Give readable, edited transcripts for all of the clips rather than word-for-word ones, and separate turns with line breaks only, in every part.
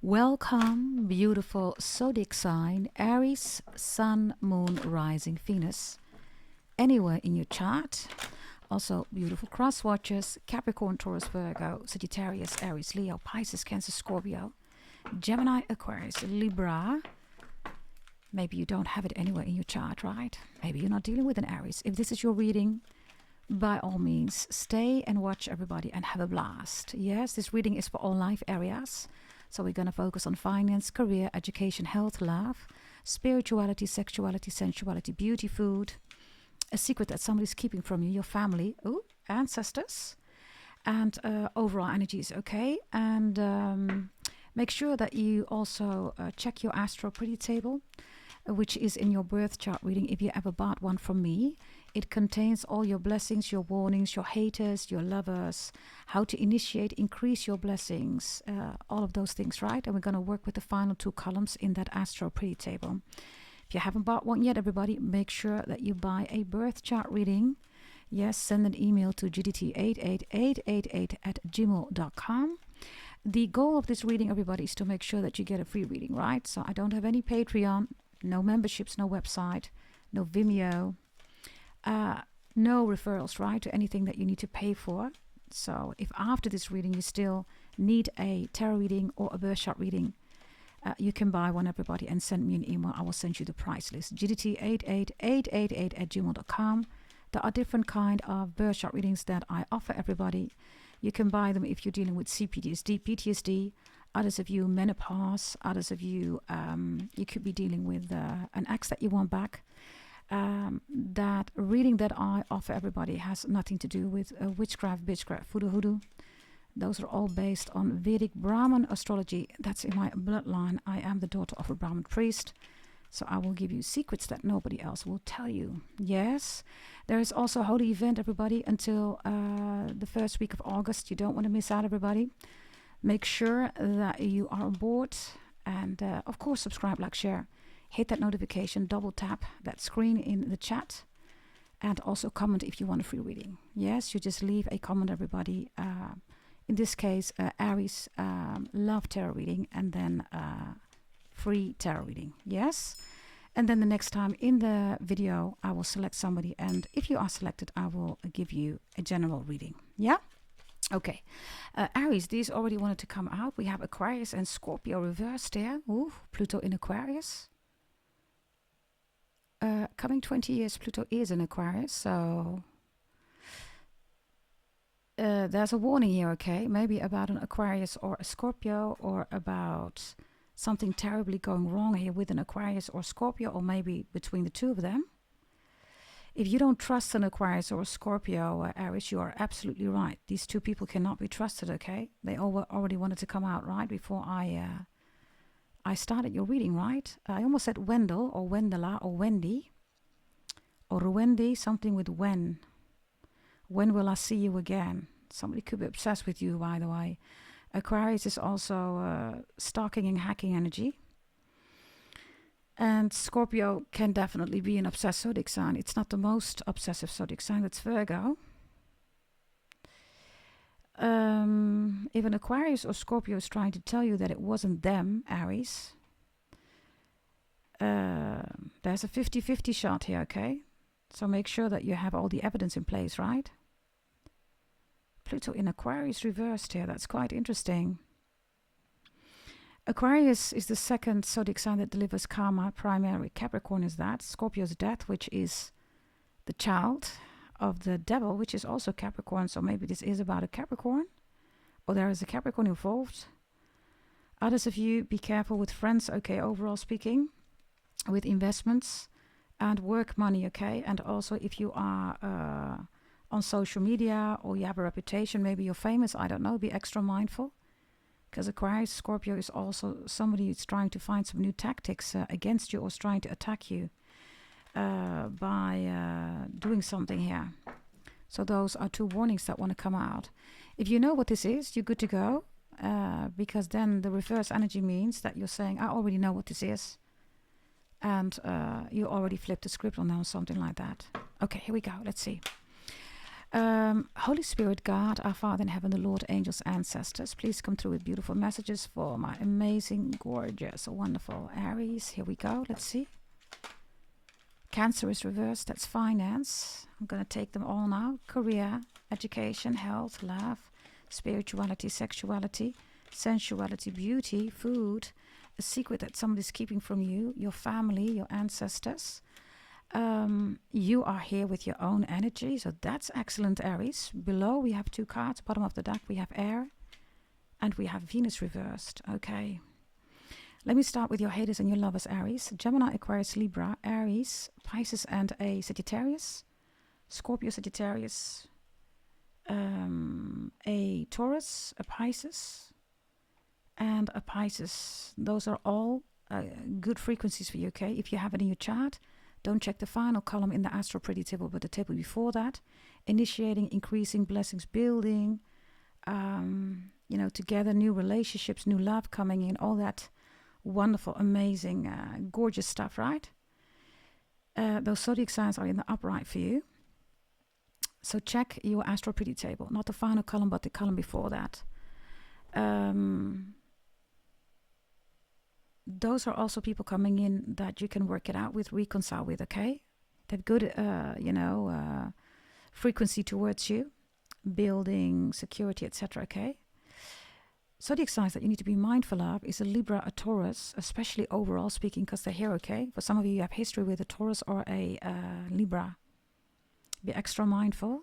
Welcome, beautiful zodiac sign, Aries, Sun, Moon, Rising, Venus. Anywhere in your chart. Also, beautiful cross watchers, Capricorn, Taurus, Virgo, Sagittarius, Aries, Leo, Pisces, Cancer, Scorpio, Gemini, Aquarius, Libra. Maybe you don't have it anywhere in your chart, right? Maybe you're not dealing with an Aries. If this is your reading, by all means, stay and watch everybody and have a blast. Yes, this reading is for all life areas. So we're going to focus on finance, career, education, health, love, spirituality, sexuality, sensuality, beauty, food, a secret that somebody's keeping from you, your family, ancestors, and overall energies, okay? And make sure that you also check your astro pretty table, which is in your birth chart reading if you ever bought one from me. It contains all your blessings, your warnings, your haters, your lovers, how to initiate, increase your blessings, all of those things, right? And we're going to work with the final two columns in that astro pretty table. If you haven't bought one yet, everybody, make sure that you buy a birth chart reading. Yes, send an email to gdt88888@gmail.com. The goal of this reading, everybody, is to make sure that you get a free reading, right? So I don't have any Patreon, no memberships, no website, no Vimeo, no referrals, right, to anything that you need to pay for. So if after this reading you still need a tarot reading or a birth chart reading, you can buy one, everybody, and send me an email. I will send you the price list. gdt88888@gmail.com. There are different kind of birth chart readings that I offer everybody. You can buy them if you're dealing with CPTSD, PTSD. Others of you, menopause. Others of you, you could be dealing with an ex that you want back. That reading that I offer everybody has nothing to do with witchcraft, bitchcraft, voodoo, hoodoo. Those are all based on Vedic Brahmin astrology. That's in my bloodline. I am the daughter of a Brahmin priest. So I will give you secrets that nobody else will tell you. Yes, there is also a holy event, everybody, until the first week of August. You don't want to miss out, everybody. Make sure that you are on board. And of course, subscribe, like, share. Hit that notification, double tap that screen in the chat. And also comment if you want a free reading. Yes, you just leave a comment, everybody. In this case, Aries, love tarot reading, and then free tarot reading. Yes. And then the next time in the video, I will select somebody. And if you are selected, I will give you a general reading. Yeah. Okay. Aries, these already wanted to come out. We have Aquarius and Scorpio reversed there. Ooh, Pluto in Aquarius. Coming 20 years, Pluto is in Aquarius. So there's a warning here, okay? Maybe about an Aquarius or a Scorpio, or about something terribly going wrong here with an Aquarius or Scorpio, or maybe between the two of them. If you don't trust an Aquarius or a Scorpio, Aries, you are absolutely right. These two people cannot be trusted, okay? They already wanted to come out, right, before I started your reading, right? I almost said Wendell or Wendela or Wendy or Wendy, something with when. When will I see you again? Somebody could be obsessed with you, by the way. Aquarius is also stalking and hacking energy. And Scorpio can definitely be an obsessive zodiac sign. It's not the most obsessive zodiac sign, that's Virgo. If an Aquarius or Scorpio is trying to tell you that it wasn't them, Aries, there's a 50-50 shot here, okay? So make sure that you have all the evidence in place, right? Pluto in Aquarius reversed here. That's quite interesting. Aquarius is the second zodiac sign that delivers karma. Primary Capricorn is that. Scorpio's death, which is the child of the devil, which is also Capricorn. So maybe this is about a Capricorn, or there is a Capricorn involved. Others of you, be careful with friends, okay, overall speaking, with investments and work money, okay? And also if you are on social media or you have a reputation, maybe you're famous, I don't know, be extra mindful. Because Aquarius, Scorpio is also somebody who's trying to find some new tactics against you, or is trying to attack you by doing something here. So those are two warnings that want to come out. If you know what this is, you're good to go. Because then the reverse energy means that you're saying, I already know what this is. And you already flipped the script on now, something like that. Okay, here we go. Let's see. Holy Spirit, God, our Father in heaven, the Lord, angels, ancestors, please come through with beautiful messages for my amazing, gorgeous, wonderful Aries. Here we go. Let's see. Cancer is reversed. That's finance. I'm going to take them all now. Career, education, health, love, spirituality, sexuality, sensuality, beauty, food, a secret that somebody's keeping from you, your family, your ancestors. You are here with your own energy, so that's excellent, Aries. Below we have 2 cards. Bottom of the deck we have air and we have Venus reversed. Okay, let me start with your haters and your lovers, Aries. Gemini, Aquarius, Libra, Aries, Pisces and a Sagittarius, Scorpio, Sagittarius, a Taurus, a Pisces and a Pisces. Those are all good frequencies for you, okay? If you have it in your chart, don't check the final column in the astro pretty table, but the table before that. Initiating, increasing, blessings, building, together, new relationships, new love coming in, all that wonderful, amazing, gorgeous stuff, right? Those zodiac signs are in the upright for you. So check your astro pretty table, not the final column, but the column before that. Those are also people coming in that you can work it out with, reconcile with, okay? They have good, frequency towards you, building, security, etc., okay? Zodiac signs that you need to be mindful of is a Libra, a Taurus, especially overall speaking, because they're here, okay? For some of you have history with a Taurus or a Libra. Be extra mindful.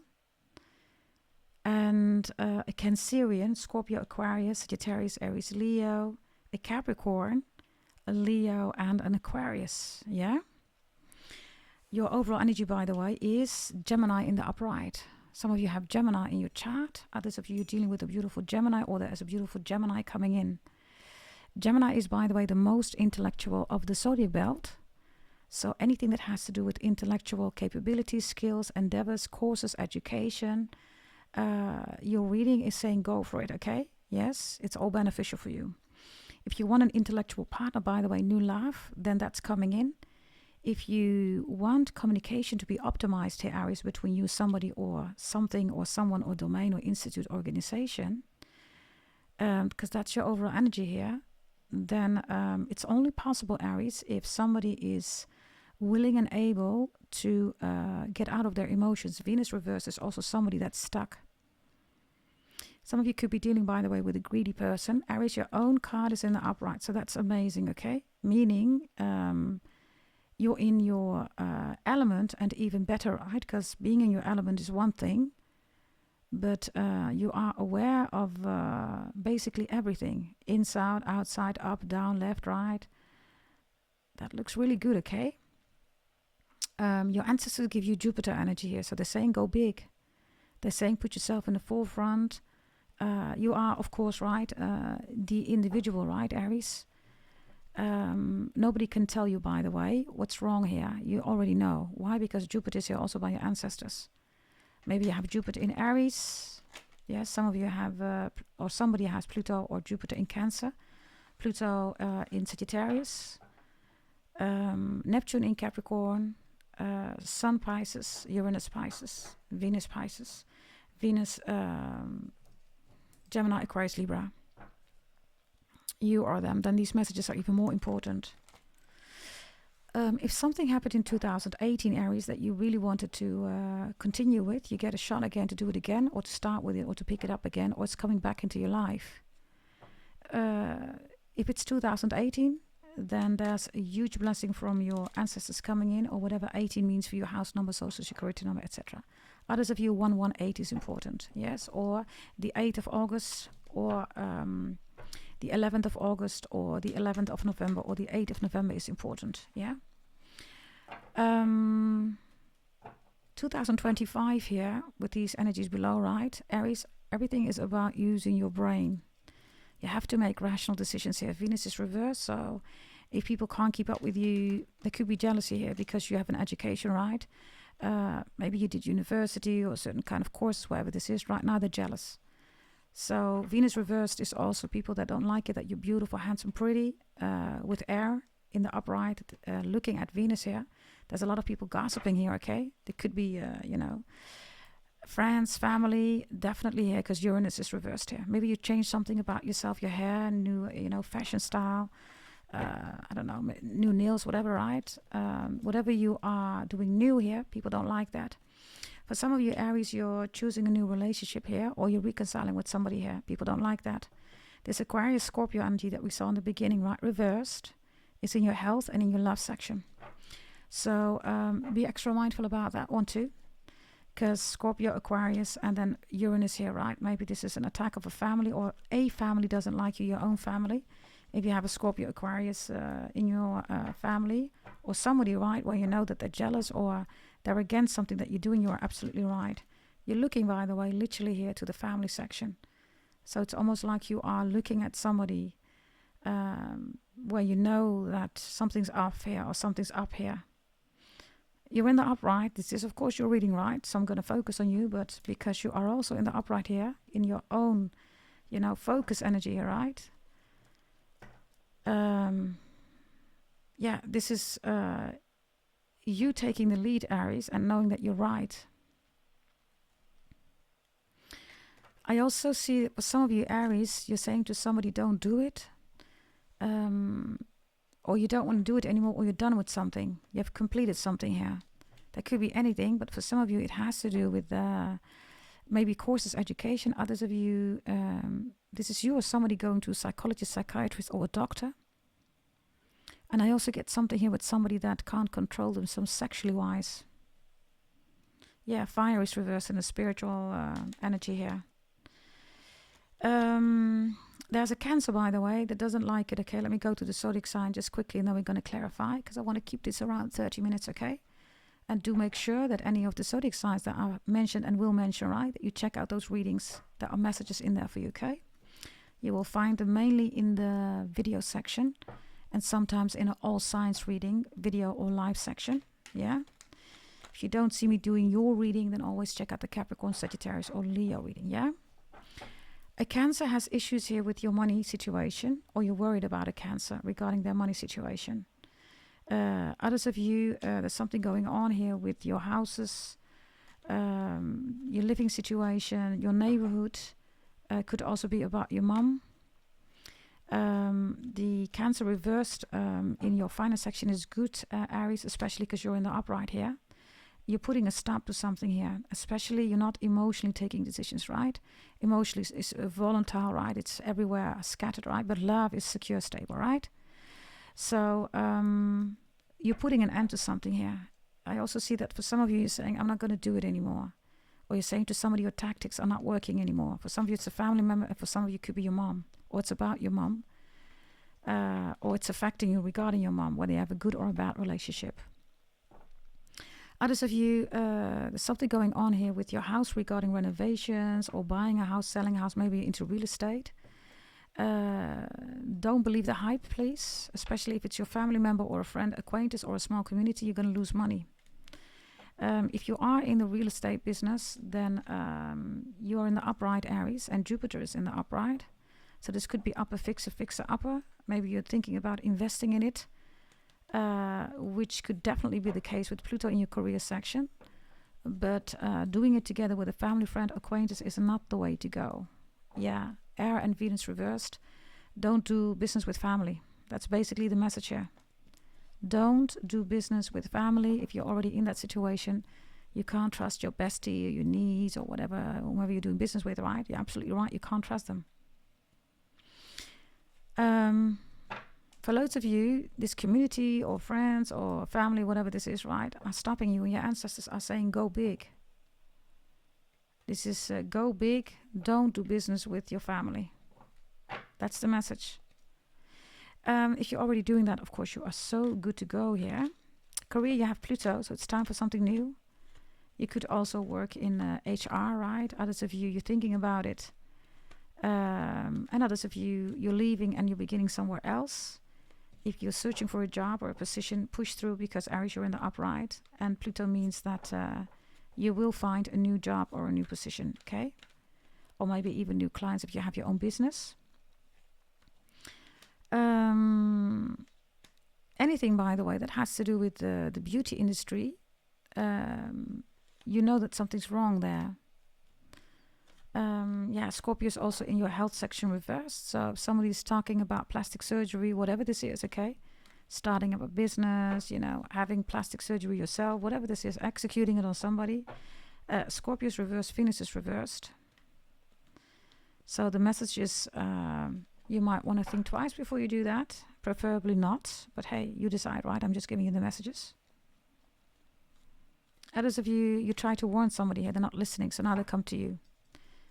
And a Cancerian, Scorpio, Aquarius, Sagittarius, Aries, Leo, a Capricorn, a Leo and an Aquarius, yeah? Your overall energy, by the way, is Gemini in the upright. Some of you have Gemini in your chart. Others of you are dealing with a beautiful Gemini, or there is a beautiful Gemini coming in. Gemini is, by the way, the most intellectual of the zodiac belt. So anything that has to do with intellectual capabilities, skills, endeavors, courses, education, your reading is saying go for it, okay? Yes, it's all beneficial for you. If you want an intellectual partner, by the way, new love, then that's coming in. If you want communication to be optimized here, Aries, between you, somebody or something or someone or domain or institute, organization, because that's your overall energy here, then it's only possible, Aries, if somebody is willing and able to get out of their emotions. Venus reverse is also somebody that's stuck. Some of you could be dealing, by the way, with a greedy person. Aries, your own card is in the upright, so that's amazing, okay? Meaning you're in your element, and even better, right? Because being in your element is one thing, but you are aware of basically everything. Inside, outside, up, down, left, right. That looks really good, okay? Your ancestors give you Jupiter energy here, so they're saying go big. They're saying put yourself in the forefront. You are, of course, right, the individual, right, Aries? Nobody can tell you, by the way, what's wrong here. You already know. Why? Because Jupiter is here also by your ancestors. Maybe you have Jupiter in Aries. Yes, some of you have, or somebody has Pluto or Jupiter in Cancer. Pluto in Sagittarius. Neptune in Capricorn. Sun Pisces, Uranus Pisces, Venus Pisces. Venus Gemini, Aquarius, Libra. You are them. Then these messages are even more important. If something happened in 2018, Aries, that you really wanted to continue with, you get a shot again to do it again, or to start with it, or to pick it up again, or it's coming back into your life. If it's 2018, then there's a huge blessing from your ancestors coming in, or whatever 18 means for your house number, social security number, etc. Others of you, 118 is important, yes, or the 8th of August, or the 11th of August, or the 11th of November, or the 8th of November is important, yeah. 2025 here, with these energies below, right, Aries, everything is about using your brain. You have to make rational decisions here. Venus is reversed, so if people can't keep up with you, there could be jealousy here because you have an education, right? Maybe you did university or a certain kind of courses, wherever this is. Right now, they're jealous. So Venus reversed is also people that don't like it, that you're beautiful, handsome, pretty, with air in the upright, looking at Venus here. There's a lot of people gossiping here, okay? There could be, Friends, family, definitely here because Uranus is reversed here. Maybe you change something about yourself, your hair, new, fashion style. I don't know, new nails, whatever, right? Whatever you are doing new here, people don't like that. For some of you Aries, you're choosing a new relationship here, or you're reconciling with somebody here. People don't like that. This Aquarius Scorpio energy that we saw in the beginning, right, reversed, is in your health and in your love section. So be extra mindful about that one too. Because Scorpio, Aquarius, and then Uranus here, right? Maybe this is an attack of a family, or a family doesn't like you, your own family. If you have a Scorpio, Aquarius in your family, or somebody, right, where you know that they're jealous or they're against something that you're doing, you are absolutely right. You're looking, by the way, literally here to the family section. So it's almost like you are looking at somebody where you know that something's off here or something's up here. You're in the upright. This is, of course, your reading, right? So I'm going to focus on you, but because you are also in the upright here, in your own, focus energy here, right? This is you taking the lead, Aries, and knowing that you're right. I also see that for some of you, Aries, you're saying to somebody, don't do it. Or you don't want to do it anymore, or you're done with something. You have completed something here. That could be anything, but for some of you, it has to do with maybe courses, education. Others of you, this is you or somebody going to a psychologist, psychiatrist, or a doctor. And I also get something here with somebody that can't control themselves sexually wise. Yeah, fire is reversed in the spiritual energy here. There's a Cancer, by the way, that doesn't like it. Okay, let me go to the zodiac sign just quickly, and then we're going to clarify, because I want to keep this around 30 minutes, okay? And do make sure that any of the zodiac signs that are mentioned and will mention, right, that you check out those readings. There are messages in there for you, okay? You will find them mainly in the video section, and sometimes in an all signs reading, video or live section, yeah? If you don't see me doing your reading, then always check out the Capricorn, Sagittarius, or Leo reading, yeah? A Cancer has issues here with your money situation, or you're worried about a Cancer regarding their money situation. Others of you, there's something going on here with your houses, your living situation, your neighborhood. Could also be about your mom. The Cancer reversed in your finance section is good, Aries, especially because you're in the upright here. You're putting a stop to something here, especially you're not emotionally taking decisions, right? Emotionally is volatile, right? It's everywhere scattered, right? But love is secure, stable, right? So you're putting an end to something here. I also see that for some of you, you're saying, I'm not going to do it anymore. Or you're saying to somebody, your tactics are not working anymore. For some of you, it's a family member, and for some of you, it could be your mom, or it's about your mom, or it's affecting you regarding your mom, whether you have a good or a bad relationship. Others of you, there's something going on here with your house regarding renovations or buying a house, selling a house, maybe into real estate. Don't believe the hype, please, especially if it's your family member or a friend, acquaintance, or a small community. You're going to lose money. If you are in the real estate business, then you're in the upright, Aries, and Jupiter is in the upright. So this could be upper fixer, fixer upper. Maybe you're thinking about investing in it. Which could definitely be the case with Pluto in your career section. But doing it together with a family, friend, acquaintance is not the way to go. Yeah, Air and Venus reversed. Don't do business with family. That's basically the message here. Don't do business with family if you're already in that situation. You can't trust your bestie or your niece or whatever, whoever you're doing business with, right? You're absolutely right. You can't trust them. For loads of you, this community or friends or family, whatever this is, right, are stopping you, and your ancestors are saying, go big. This is go big, don't do business with your family. That's the message. If you're already doing that, of course, you are so good to go here. Career, you have Pluto, so it's time for something new. You could also work in HR, right? Others of you, you're thinking about it. And others of you, you're leaving and you're beginning somewhere else. If you're searching for a job or a position, push through, because Aries, you're in the upright. And Pluto means that you will find a new job or a new position, okay? Or maybe even new clients if you have your own business. Anything, by the way, that has to do with the beauty industry, you know that something's wrong there. Yeah, Scorpio is also in your health section reversed. So if somebody's talking about plastic surgery, whatever this is, okay? Starting up a business, having plastic surgery yourself, whatever this is, executing it on somebody. Scorpio is reversed, Venus is reversed. So the message is you might want to think twice before you do that. Preferably not. But hey, you decide, right? I'm just giving you the messages. Others of you try to warn somebody here. They're not listening. So now they come to you.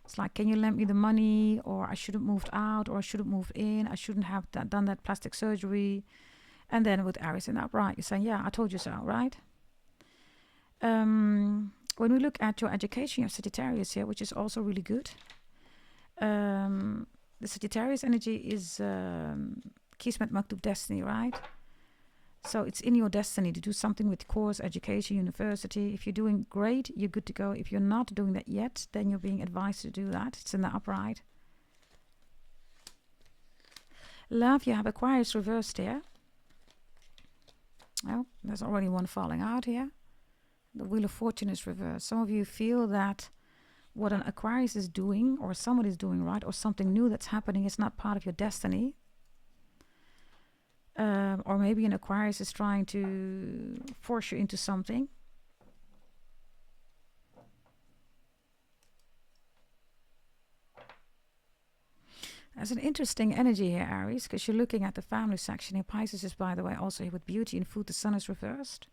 It's like, can you lend me the money? Or I should have moved out. Or I should have moved in. I shouldn't have done that plastic surgery. And then with Aries in the upright, you're saying, yeah, I told you so, right? When we look at your education, you have Sagittarius here, which is also really good. The Sagittarius energy is Kismet Maktub destiny, right? So it's in your destiny to do something with course, education, university. If you're doing great, you're good to go. If you're not doing that yet, then you're being advised to do that. It's in the upright. Love, you have Aquarius reversed here. Well, there's already one falling out here. The Wheel of Fortune is reversed. Some of you feel that what an Aquarius is doing, or somebody's doing, right, or something new that's happening is not part of your destiny. Or maybe an Aquarius is trying to force you into something. There's an interesting energy here, Aries, because you're looking at the family section here. Pisces is, by the way, also here with beauty and food. The sun is reversed.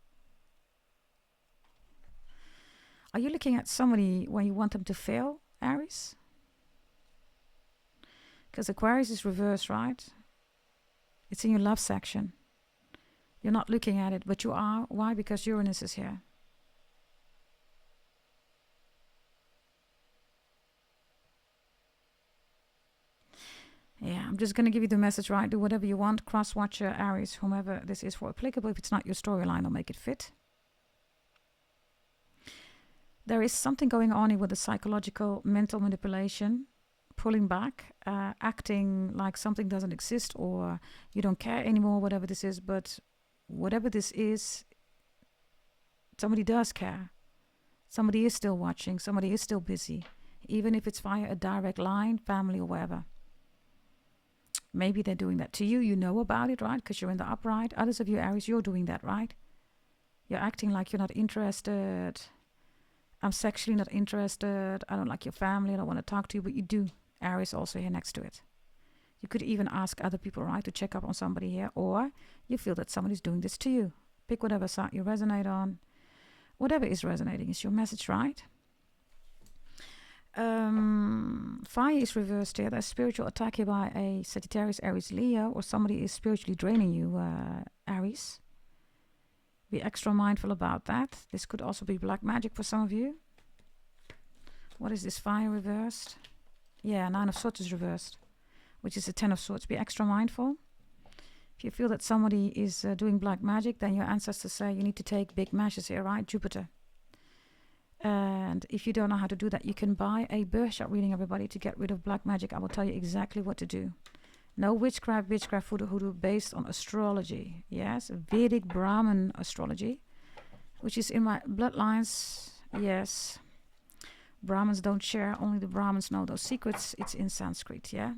Are you looking at somebody when you want them to fail, Aries? Because Aquarius is reversed, right? It's in your love section. You're not looking at it, but you are. Why? Because Uranus is here. Yeah, I'm just going to give you the message, right? Do whatever you want. Cross-watcher, Aries, whomever this is for applicable. If it's not your storyline, I'll make it fit. There is something going on here with the psychological, mental manipulation, pulling back, acting like something doesn't exist or you don't care anymore, whatever this is. But whatever this is, somebody does care. Somebody is still watching. Somebody is still busy. Even if it's via a direct line, family or whatever. Maybe they're doing that to you. You know about it, right? Because you're in the upright. Others of you, Aries, you're doing that, right? You're acting like you're not interested. I'm sexually not interested. I don't like your family. I don't want to talk to you. But you do. Aries also here next to it. You could even ask other people, right, to check up on somebody here. Or you feel that somebody's doing this to you. Pick whatever side you resonate on. Whatever is resonating is your message, right? Fire is reversed here. There's spiritual attack here by a Sagittarius, Aries, Leo, or somebody is spiritually draining you, Aries. Be extra mindful about that. This could also be black magic for some of you. What is this fire reversed? Yeah, 9 of Swords is reversed, which is a 10 of Swords. Be extra mindful. If you feel that somebody is doing black magic, then your ancestors say you need to take big measures here, right? Jupiter. And if you don't know how to do that, you can buy a birth chart reading, everybody, to get rid of black magic. I will tell you exactly what to do. No witchcraft, hoodoo based on astrology. Yes, Vedic Brahmin astrology, which is in my bloodlines. Yes. Brahmins don't share, only the Brahmins know those secrets. It's in Sanskrit, yeah.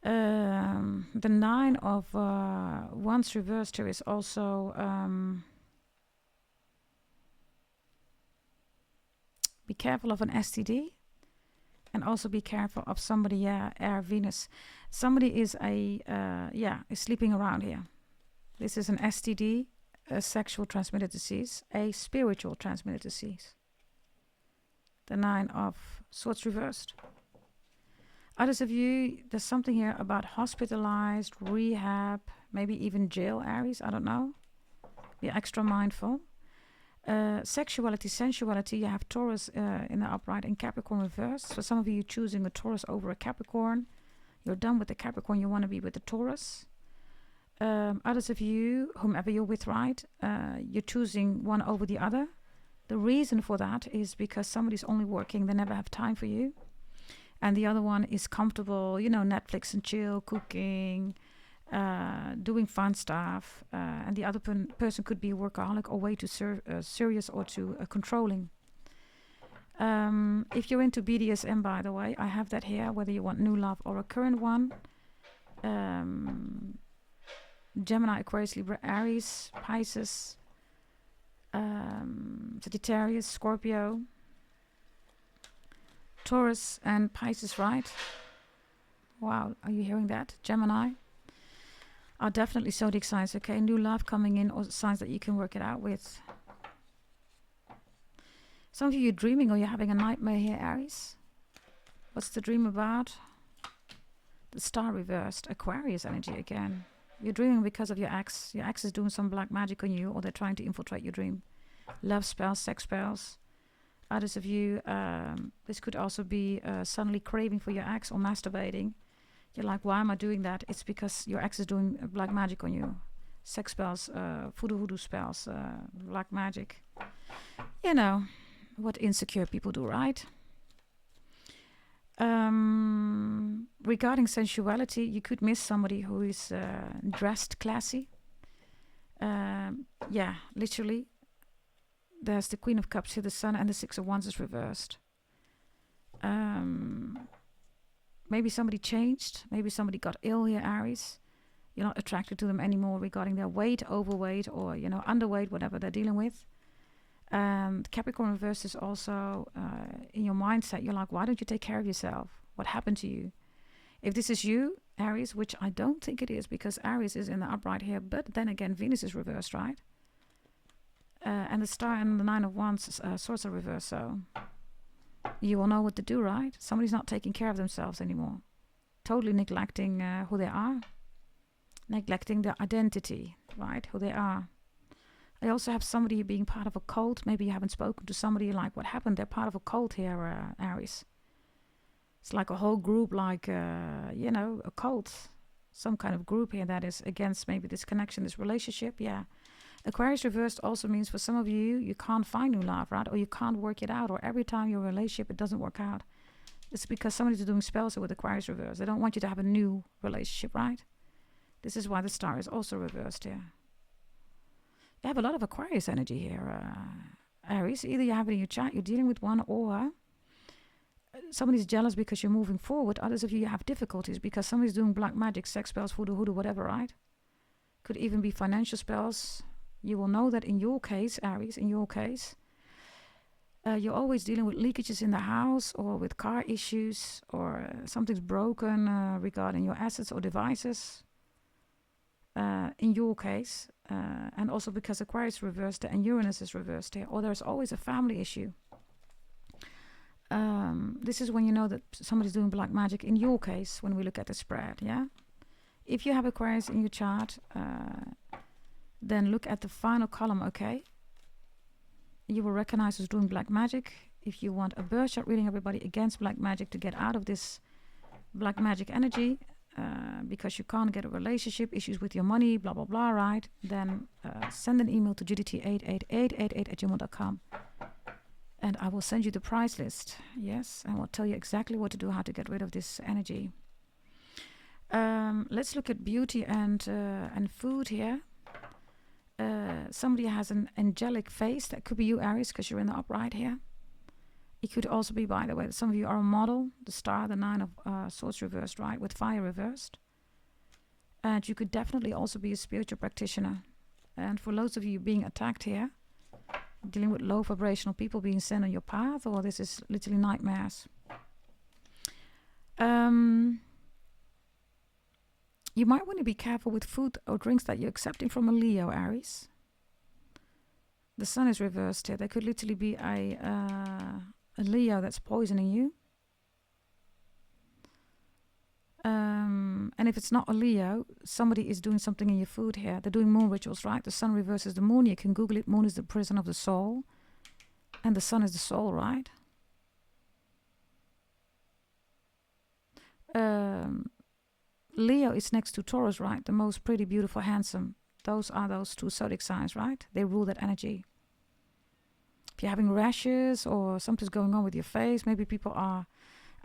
The 9 of Wands reversed here is also be careful of an STD, and also be careful of somebody, Air Venus. Somebody is is sleeping around here. This is an STD, a sexual transmitted disease, a spiritual transmitted disease. The 9 of Swords reversed. Others of you, there's something here about hospitalized, rehab, maybe even jail, Aries, I don't know. Be extra mindful. Sexuality, sensuality, you have Taurus in the upright and Capricorn reversed. So some of you choosing a Taurus over a Capricorn. You're done with the Capricorn, you want to be with the Taurus. Others of you, whomever you're with, right, you're choosing one over the other. The reason for that is because somebody's only working, they never have time for you. And the other one is comfortable, Netflix and chill, cooking, doing fun stuff. And the other person could be a workaholic or way too serious or too controlling. If you're into BDSM, by the way, I have that here, whether you want new love or a current one. Gemini, Aquarius, Libra, Aries, Pisces, Sagittarius, Scorpio, Taurus, and Pisces, right? Wow, are you hearing that? Gemini are definitely zodiac signs, okay? New love coming in, or signs that you can work it out with. Some of you are dreaming or you're having a nightmare here, Aries. What's the dream about? The star reversed, Aquarius energy again. You're dreaming because of your ex. Your ex is doing some black magic on you, or they're trying to infiltrate your dream. Love spells, sex spells. Others of you, this could also be suddenly craving for your ex or masturbating. You're like, why am I doing that? It's because your ex is doing black magic on you. Sex spells, voodoo spells, black magic. You know, what insecure people do, right? Regarding sensuality, you could miss somebody who is dressed classy. Yeah, literally. There's the Queen of Cups here, the Sun, and the Six of Wands is reversed. Maybe somebody changed. Maybe somebody got ill here, Aries. You're not attracted to them anymore regarding their weight, overweight, or, underweight, whatever they're dealing with. Capricorn reverse is also in your mindset. You're like, why don't you take care of yourself? What happened to you? If this is you, Aries, which I don't think it is, because Aries is in the upright here, but then again, Venus is reversed, right? And the star and the Nine of Wands, swords are reversed, so you will know what to do, right? Somebody's not taking care of themselves anymore. Totally neglecting who they are. Neglecting their identity, right? Who they are. I also have somebody being part of a cult. Maybe you haven't spoken to somebody like, what happened? They're part of a cult here, Aries. It's like a whole group, like, a cult. Some kind of group here that is against maybe this connection, this relationship. Yeah. Aquarius reversed also means for some of you, you can't find new love, right? Or you can't work it out. Or every time your relationship, it doesn't work out. It's because somebody's doing spells with Aquarius reversed. They don't want you to have a new relationship, right? This is why the star is also reversed here. You have a lot of Aquarius energy here, Aries. Either you have it in your chart, you're dealing with one, or somebody's jealous because you're moving forward. Others of you have difficulties because somebody's doing black magic, sex spells, voodoo, whatever, right? Could even be financial spells. You will know that in your case, Aries, you're always dealing with leakages in the house or with car issues, or something's broken regarding your assets or devices. In your case, and also because Aquarius reversed and Uranus is reversed here, or there's always a family issue. This is when you know that somebody's doing black magic. In your case, when we look at the spread, yeah. If you have Aquarius in your chart, then look at the final column, okay? You will recognize who's doing black magic. If you want a birth chart reading, everybody against black magic to get out of this black magic energy, because you can't get a relationship, issues with your money, blah, blah, blah, right? Then send an email to gdt88888@gmail.com. And I will send you the price list. Yes, and will tell you exactly what to do, how to get rid of this energy. Let's look at beauty and food here. Somebody has an angelic face. That could be you, Aries, because you're in the upright here. It could also be, by the way, that some of you are a model. The star, the Nine of Swords reversed, right? With fire reversed. And you could definitely also be a spiritual practitioner. And for loads of you being attacked here, dealing with low vibrational people being sent on your path, or this is literally nightmares. You might want to be careful with food or drinks that you're accepting from a Leo, Aries. The sun is reversed here. There could literally be a Leo that's poisoning you. And if it's not a Leo, somebody is doing something in your food here. They're doing moon rituals, right? The sun reverses the moon. You can Google it. Moon is the prison of the soul. And the sun is the soul, right? Leo is next to Taurus, right? The most pretty, beautiful, handsome. Those are those two zodiac signs, right? They rule that energy. If you're having rashes or something's going on with your face, maybe people are,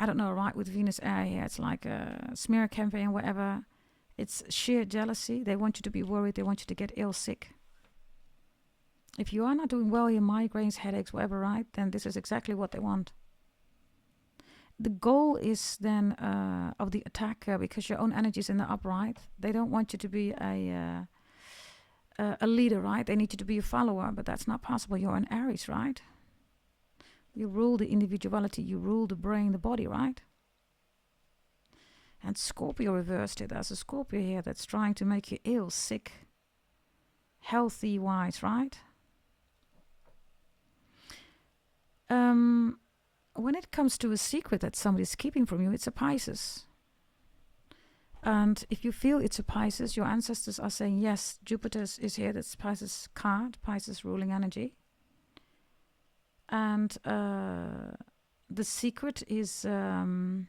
I don't know, right, with Venus air here. It's like a smear campaign, whatever. It's sheer jealousy. They want you to be worried. They want you to get ill, sick. If you are not doing well, your migraines, headaches, whatever, right, then this is exactly what they want. The goal is then of the attacker, because your own energy is in the upright. They don't want you to be a leader, right? They need you to be a follower, but that's not possible. You're an Aries, right? You rule the individuality, you rule the brain, the body, right? And Scorpio reversed it. There's a Scorpio here that's trying to make you ill, sick, healthy-wise, right? When it comes to a secret that somebody's keeping from you, it's a Pisces. And if you feel it's a Pisces, your ancestors are saying, yes, Jupiter is here, that's Pisces card, Pisces ruling energy. And the secret is for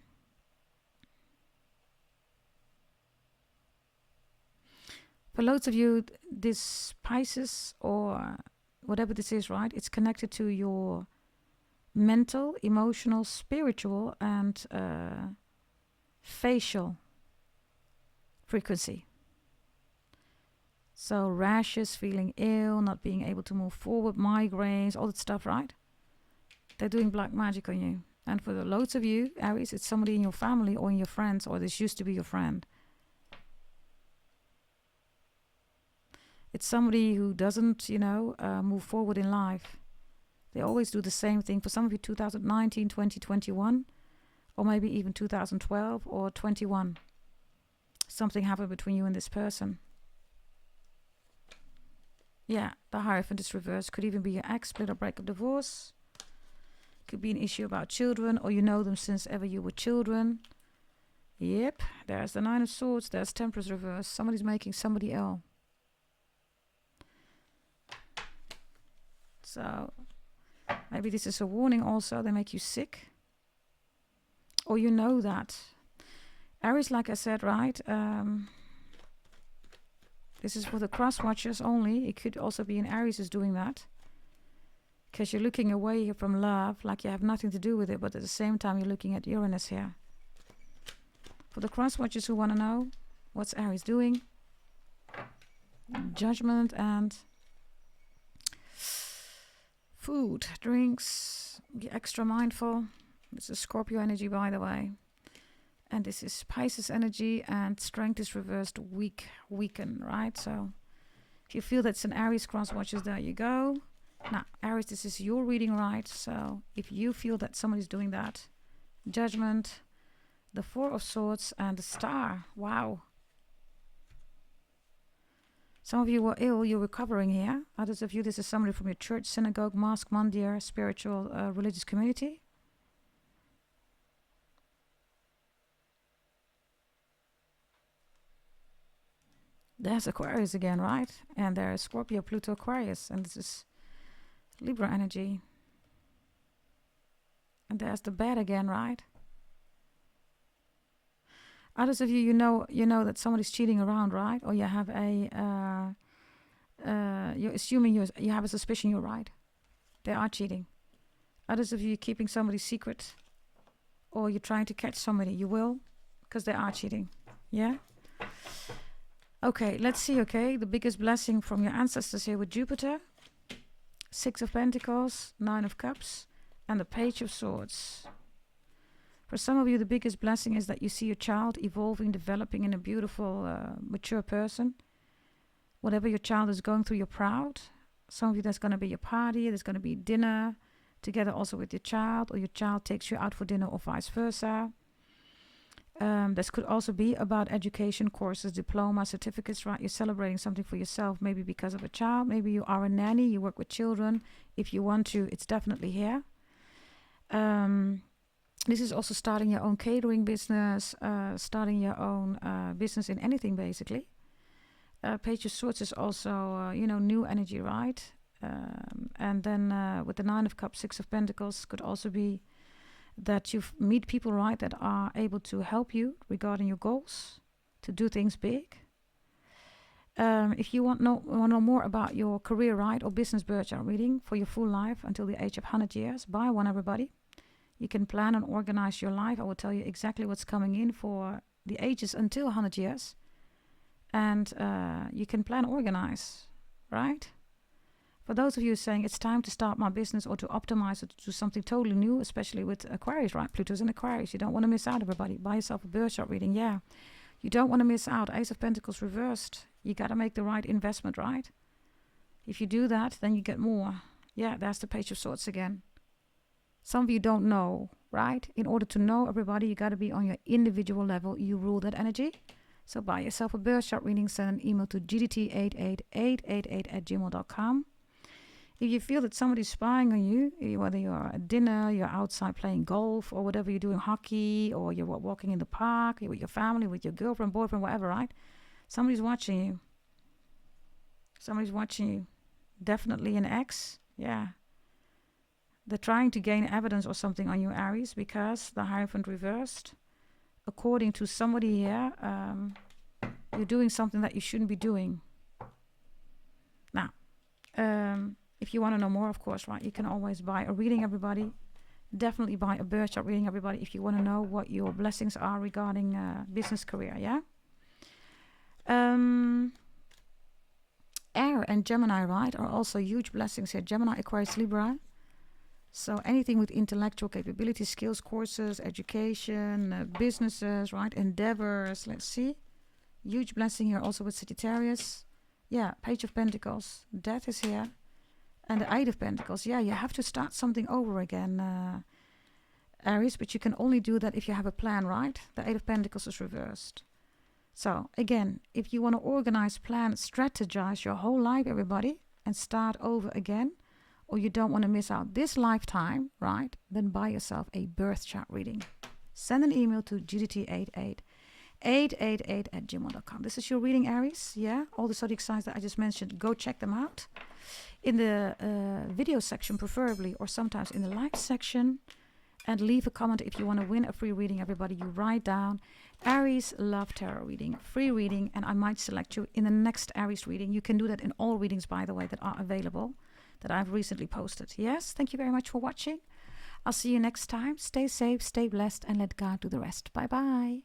loads of you, this Pisces or whatever this is, right? It's connected to your mental, emotional, spiritual, and facial frequency. So rashes, feeling ill, not being able to move forward, migraines, all that stuff, right? They're doing black magic on you. And for the loads of you, Aries, it's somebody in your family or in your friends, or this used to be your friend. It's somebody who doesn't, move forward in life. They always do the same thing. For some of you, 2019, 2021, or maybe even 2012 or 21. Something happened between you and this person. Yeah, the Hierophant is reversed. Could even be your ex, split or breakup, divorce. Could be an issue about children, or you know them since ever you were children. Yep, there's the Nine of Swords. There's Temperance reversed. Somebody's making somebody ill. So maybe this is a warning also. They make you sick. Or you know that. Aries, like I said, right? This is for the cross watchers only. It could also be an Aries is doing that. Because you're looking away from love, like you have nothing to do with it, but at the same time you're looking at Uranus here. For the cross watchers who want to know what's Aries doing, Judgment and food, drinks, be extra mindful. This is Scorpio energy, by the way. And this is Pisces energy, and strength is reversed, weaken, right? So if you feel that's an Aries cross watchers, there you go. Now, Aries, this is your reading, right? So if you feel that somebody's doing that, Judgment, the Four of Swords, and the Star. Wow. Some of you were ill, you're recovering here. Others of you, this is somebody from your church, synagogue, mosque, mandir, spiritual, religious community. There's Aquarius again, right? And there's Scorpio, Pluto, Aquarius, and this is Libra energy. And there's the bed again, right? Others of you, you know that somebody's cheating around, right? Or you have you're assuming you have a suspicion you're right. They are cheating. Others of you, you're keeping somebody's secret, or you're trying to catch somebody. You will, because they are cheating. Yeah? Okay, let's see, okay? The biggest blessing from your ancestors here with Jupiter. Six of Pentacles, Nine of Cups, and the Page of Swords. For some of you, the biggest blessing is that you see your child evolving, developing in a beautiful, mature person. Whatever your child is going through, you're proud. Some of you, there's going to be a party, there's going to be dinner together also with your child, or your child takes you out for dinner, or vice versa. This could also be about education, courses, diploma, certificates, right? You're celebrating something for yourself, maybe because of a child. Maybe you are a nanny, you work with children. If you want to, it's definitely here. This is also starting your own catering business, starting your own business in anything, basically. Page of Swords is also, new energy, right? And then with the Nine of Cups, Six of Pentacles, could also be that you meet people, right, that are able to help you regarding your goals, to do things big. If you want to know more about your career, right, or business birth chart reading for your full life until the age of 100 years, buy one, everybody. You can plan and organize your life. I will tell you exactly what's coming in for the ages until 100 years. And you can plan, organize, right? For those of you saying it's time to start my business or to optimize or to do something totally new, especially with Aquarius, right? Pluto's in Aquarius. You don't want to miss out, everybody. Buy yourself a birth chart reading, yeah. You don't want to miss out. Ace of Pentacles reversed. You got to make the right investment, right? If you do that, then you get more. Yeah, there's the Page of Swords again. Some of you don't know, right? In order to know, everybody, you got to be on your individual level. You rule that energy. So buy yourself a birth chart reading. Send an email to gdt88888@gmail.com. If you feel that somebody's spying on you, whether you're at dinner, you're outside playing golf, or whatever you're doing, hockey, or you're walking in the park, you're with your family, with your girlfriend, boyfriend, whatever, right? Somebody's watching you. Somebody's watching you. Definitely an ex. Yeah. They're trying to gain evidence or something on you, Aries, because the Hierophant reversed. According to somebody here, you're doing something that you shouldn't be doing. Now, if you want to know more, of course, right, you can always buy a reading, everybody. Definitely buy a birth chart reading, everybody, if you want to know what your blessings are regarding business career, yeah? Air and Gemini, right, are also huge blessings here. Gemini, Aquarius, Libra. So anything with intellectual capability, skills, courses, education, businesses, right, endeavors, let's see. Huge blessing here also with Sagittarius. Yeah, Page of Pentacles. Death is here. And the Eight of Pentacles. Yeah, you have to start something over again, Aries. But you can only do that if you have a plan, right? The Eight of Pentacles is reversed. So, again, if you want to organize, plan, strategize your whole life, everybody, and start over again, or you don't want to miss out this lifetime, right, then buy yourself a birth chart reading. Send an email to gdt88888@gmail.com. This is your reading, Aries. Yeah, all the zodiac signs that I just mentioned, go check them out. In the video section, preferably, or sometimes in the live section. And leave a comment if you want to win a free reading, everybody. You write down Aries Love Tarot reading, free reading, and I might select you in the next Aries reading. You can do that in all readings, by the way, that are available, that I've recently posted. Yes, thank you very much for watching. I'll see you next time. Stay safe, stay blessed, and let God do the rest. Bye-bye.